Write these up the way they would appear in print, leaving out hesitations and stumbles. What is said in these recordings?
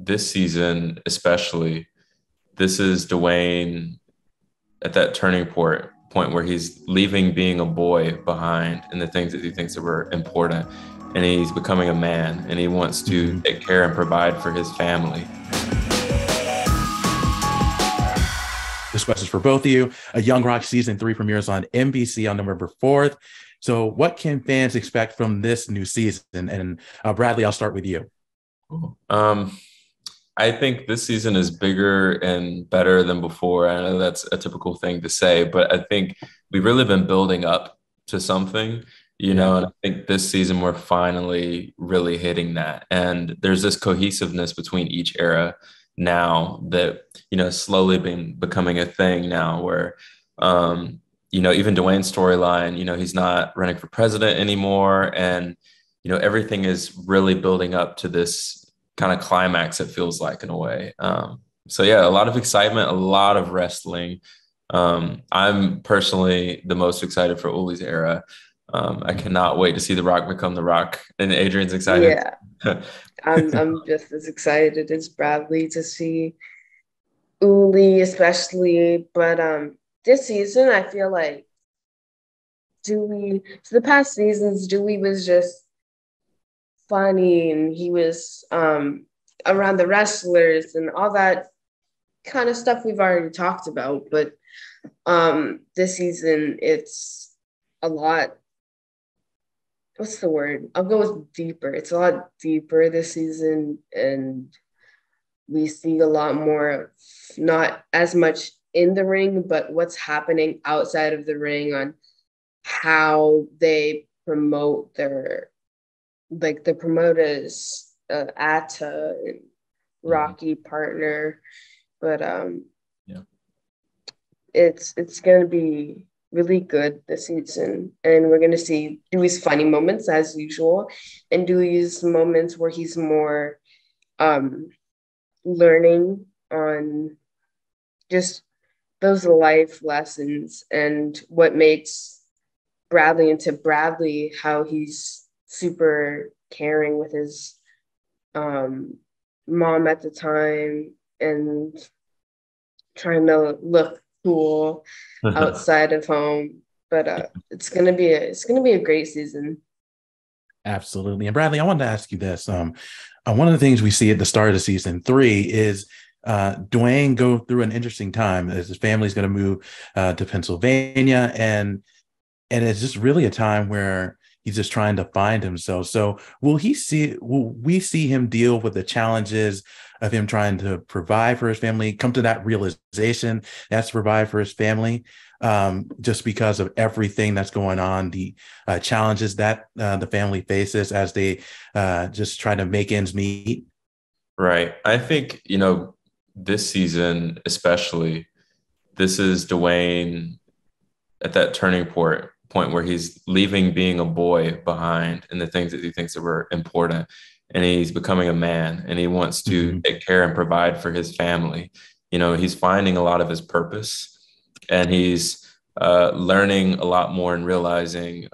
this season, especially, this is Dwayne at that turning point where he's leaving being a boy behind and the things that he thinks that were important. And he's becoming a man and he wants to take care and provide for his family. This question is for both of you. A Young Rock season 3 premieres on NBC on November 4th. So what can fans expect from this new season? And Bradley, I'll start with you. I think this season is bigger and better than before. I know that's a typical thing to say, but I think we've really been building up to something, and I think this season we're finally really hitting that. And there's this cohesiveness between each era now that, slowly been becoming a thing now where, even Dwayne's storyline, he's not running for president anymore. And, everything is really building up to this kind of climax, it feels like, in a way. So yeah, a lot of excitement, a lot of wrestling. I'm personally the most excited for 𝐒𝐲𝐻's era. I cannot wait to see The Rock become The Rock, and Adrian's excited. Yeah, I'm just as excited as Bradley to see 𝐒𝐲 especially. But this season, I feel like the past seasons, 𝐿𝐲 was just funny and he was around the wrestlers and all that kind of stuff we've already talked about. But this season, it's a lot. What's the word? I'll go with deeper. It's a lot deeper this season, and we see a lot more, not as much in the ring, but what's happening outside of the ring on how they promote the promoters, Atta and Rocky partner. But it's gonna be really good this season, and we're gonna see 𝐿𝐲's funny moments as usual, and 𝐿𝐲's moments where he's more learning on just those life lessons and what makes Bradley into Bradley, how he's super caring with his mom at the time and trying to look cool outside of home. But it's gonna be a great season. Absolutely. And Bradley, I wanted to ask you this. One of the things we see at the start of season 3 is Dwayne go through an interesting time as his family's going to move to Pennsylvania, and it's just really a time where he's just trying to find himself. So will we see him deal with the challenges of him trying to provide for his family, come to that realization that's to provide for his family, just because of everything that's going on, the challenges that the family faces as they just try to make ends meet? Right. I think, this season, especially, this is Dwayne at that turning point where he's leaving being a boy behind and the things that he thinks that were important. And he's becoming a man and he wants to take care and provide for his family. He's finding a lot of his purpose, and he's learning a lot more and realizing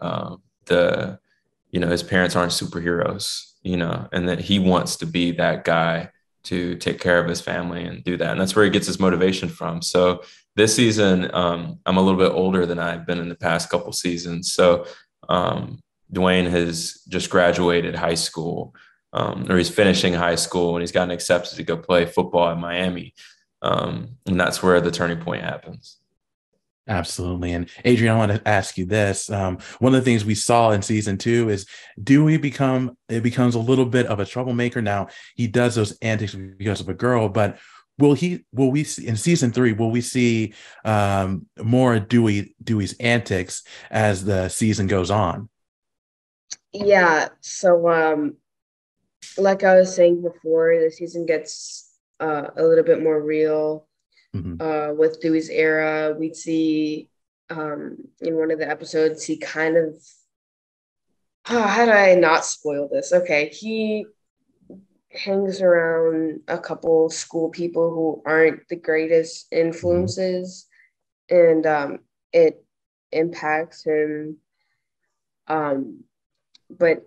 his parents aren't superheroes, and that he wants to be that guy to take care of his family and do that. And that's where he gets his motivation from. So this season, I'm a little bit older than I've been in the past couple seasons. So Dwayne has just graduated high school, or he's finishing high school, and he's gotten accepted to go play football in Miami. And that's where the turning point happens. Absolutely. And Adrian, I want to ask you this. One of the things we saw in season 2 is becomes a little bit of a troublemaker. Now he does those antics because of a girl, but will we see in season 3, will we see more 𝐿𝐲's antics as the season goes on? Yeah. So like I was saying before, the season gets a little bit more real. With 𝐿𝐲's era, we'd see in one of the episodes, he kind of, how do I not spoil this? Okay, he hangs around a couple school people who aren't the greatest influences, and it impacts him. But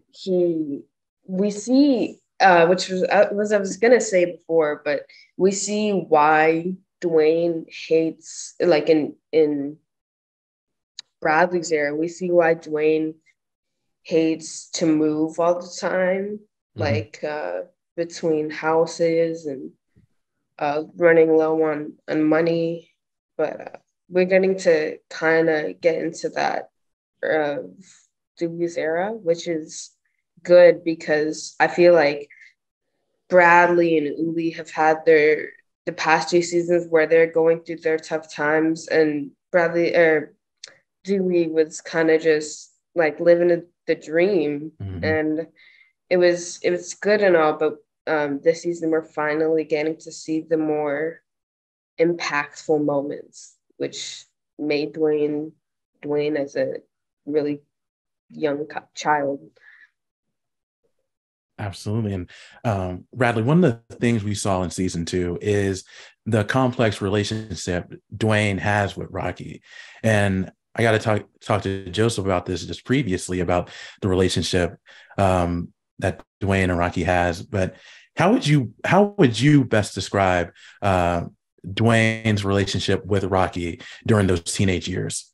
we see which was I was gonna say before, but we see why Dwayne hates, like in Bradley's era, we see why Dwayne hates to move all the time, like between houses and running low on money. But we're getting to kind of get into that Dewey's era, which is good because I feel like Bradley and 𝐒𝐒 have had the past 2 seasons where they're going through their tough times, and Dewey was kind of just like living the dream, and it was good and all, but this season we're finally getting to see the more impactful moments, which made Dwayne as a really young child. Absolutely. And Bradley, one of the things we saw in season 2 is the complex relationship Dwayne has with Rocky. And I got to talk to Joseph about this just previously about the relationship that Dwayne and Rocky has. But how would you best describe Dwayne's relationship with Rocky during those teenage years?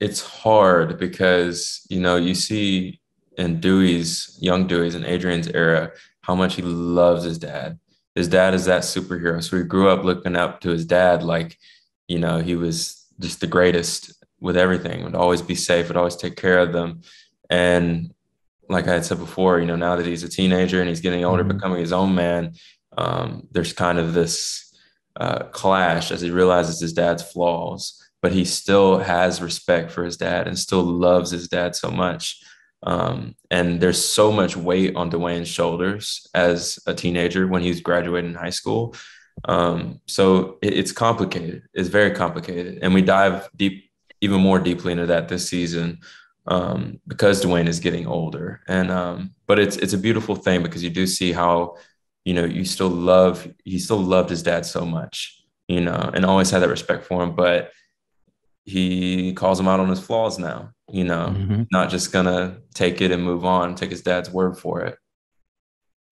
It's hard because, you see in young Dewey's and Adrian's era, how much he loves his dad. His dad is that superhero. So he grew up looking up to his dad like, he was just the greatest with everything, would always be safe, would always take care of them. And like I had said before, now that he's a teenager and he's getting older, becoming his own man, there's kind of this clash as he realizes his dad's flaws, but he still has respect for his dad and still loves his dad so much. And there's so much weight on Dwayne's shoulders as a teenager when he's graduating high school. So it's complicated. It's very complicated. And we dive even more deeply into that this season because Dwayne is getting older. And but it's a beautiful thing because you do see how, he still loved his dad so much, and always had that respect for him. But he calls him out on his flaws now, not just gonna take it and move on, take his dad's word for it.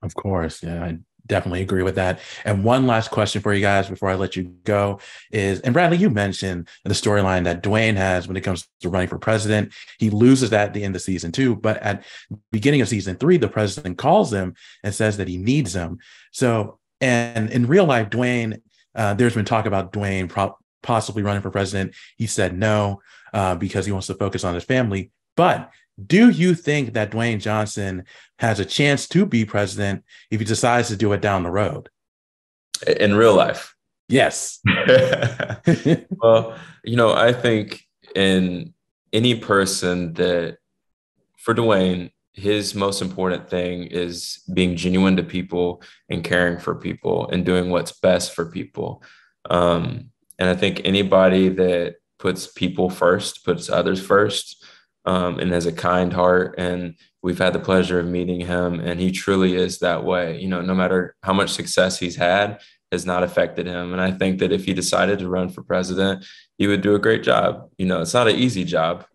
Of course. Yeah, I definitely agree with that. And one last question for you guys before I let you go is, and Bradley, you mentioned the storyline that Dwayne has when it comes to running for president. He loses that at the end of season 2, but at the beginning of season 3, the president calls him and says that he needs him. So, and in real life, Dwayne, there's been talk about Dwayne possibly running for president. He said no because he wants to focus on his family. But do you think that Dwayne Johnson has a chance to be president if he decides to do it down the road? In real life? Yes. Well, I think in any person that, for Dwayne, his most important thing is being genuine to people and caring for people and doing what's best for people. And I think anybody that puts people first, puts others first, and has a kind heart. And we've had the pleasure of meeting him, and he truly is that way. No matter how much success he's had, has not affected him. And I think that if he decided to run for president, he would do a great job. It's not an easy job,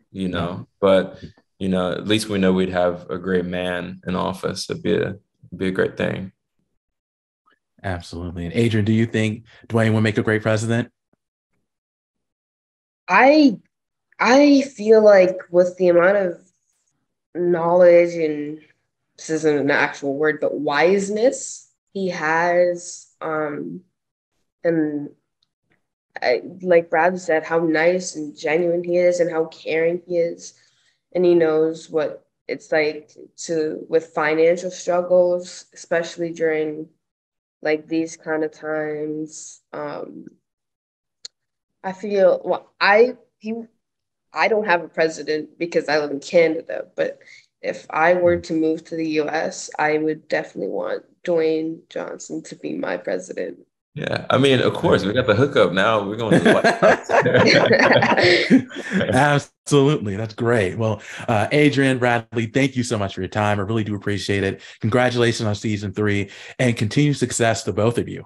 but, at least we know we'd have a great man in office. It'd be a great thing. Absolutely. And Adrian, do you think Dwayne would make a great president? I feel like with the amount of knowledge, and this isn't an actual word, but wiseness he has, and like Brad said, how nice and genuine he is and how caring he is. And he knows what it's like with financial struggles, especially during like these kind of times. I feel, I don't have a president because I live in Canada, but if I were to move to the US, I would definitely want Dwayne Johnson to be my president. Yeah, I mean, of course, we got the hookup now. We're going to the White House. Absolutely. That's great. Well, Adrian, Bradley, thank you so much for your time. I really do appreciate it. Congratulations on season 3 and continued success to both of you.